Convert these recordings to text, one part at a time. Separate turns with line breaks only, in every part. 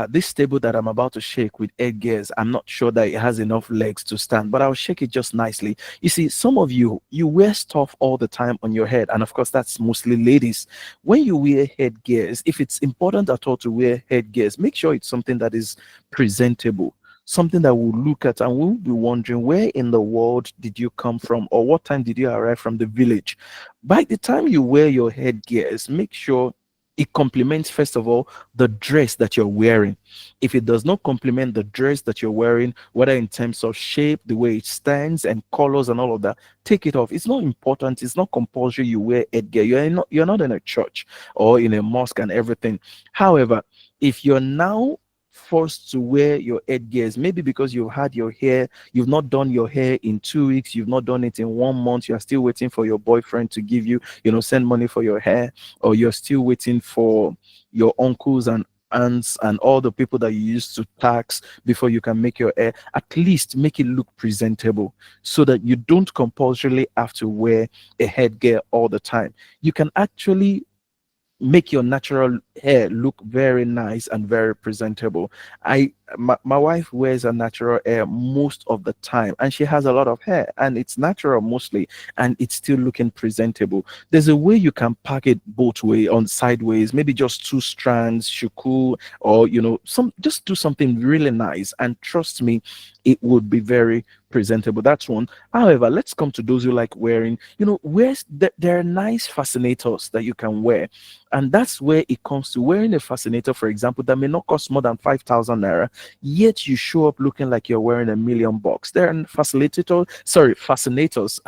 This table that I'm about to shake with headgears, I'm not sure that it has enough legs to stand, but I'll shake it just nicely. You see, some of you wear stuff all the time on your head, and of course, that's mostly ladies. When you wear headgears, if it's important at all to wear headgears, make sure it's something that is presentable. Something that we'll look at and we'll be wondering, where in the world did you come from, or what time did you arrive from the village? By the time you wear your headgears, make sure it complements, first of all, the dress that you're wearing. If it does not complement the dress that you're wearing, whether in terms of shape, the way it stands, and colors and all of that, take it off. It's not important. It's not compulsory you wear headgear. You're not in a church or in a mosque and everything. However, if you're now forced to wear your headgears, maybe because you've not done your hair in 2 weeks, you've not done it in 1 month, you're still waiting for your boyfriend to give you, send money for your hair, or you're still waiting for your uncles and aunts and all the people that you used to tax before you can make your hair. At least make it look presentable so that you don't compulsorily have to wear a headgear all the time. You can actually make your natural hair look very nice and very presentable. My wife wears a natural hair most of the time, and she has a lot of hair, and it's natural mostly, and it's still looking presentable. There's a way you can pack it both way on sideways, maybe just two strands, shuku, or some just do something really nice, and trust me, it would be very presentable. That's one. However, let's come to those who like wearing, there are nice fascinators that you can wear. And that's where it comes to wearing a fascinator, for example, that may not cost more than 5,000 naira, yet you show up looking like you're wearing $1 million. There are fascinators.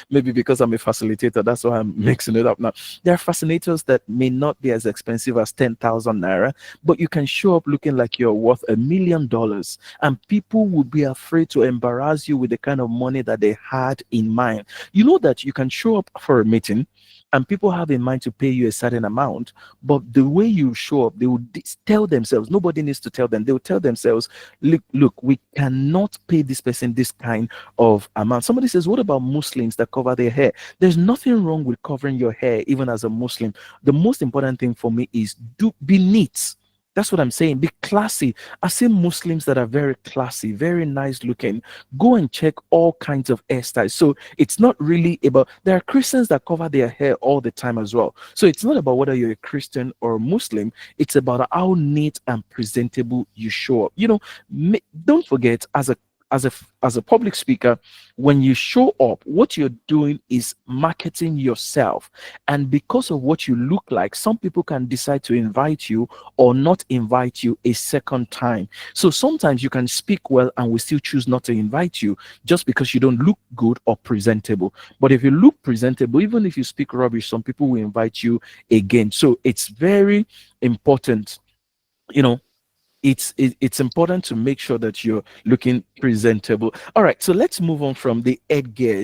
Maybe because I'm a facilitator, that's why I'm mixing it up now. There are fascinators that may not be as expensive as 10,000 naira, but you can show up looking like you're worth $1 million, and people would be afraid to embarrass you with the kind of money that they had in mind. You know that you can show up for a meeting and people have in mind to pay you a certain amount, but the way you show up, they will tell themselves, nobody needs to tell them, they will tell themselves, look, we cannot pay this person this kind of amount. Somebody says, what about Muslims that cover their hair? There's nothing wrong with covering your hair, even as a Muslim. The most important thing for me is be neat. That's what I'm saying. Be classy. I see Muslims that are very classy, very nice looking. Go and check all kinds of hairstyles. So it's not really about, there are Christians that cover their hair all the time as well. So it's not about whether you're a Christian or a Muslim. It's about how neat and presentable you show up. Don't forget, as a public speaker, when you show up, what you're doing is marketing yourself. And because of what you look like, some people can decide to invite you or not invite you a second time. So sometimes you can speak well and we still choose not to invite you just because you don't look good or presentable. But if you look presentable, even if you speak rubbish, some people will invite you again. So it's very important, you know it's important to make sure that you're looking presentable. All right, so let's move on from the headgears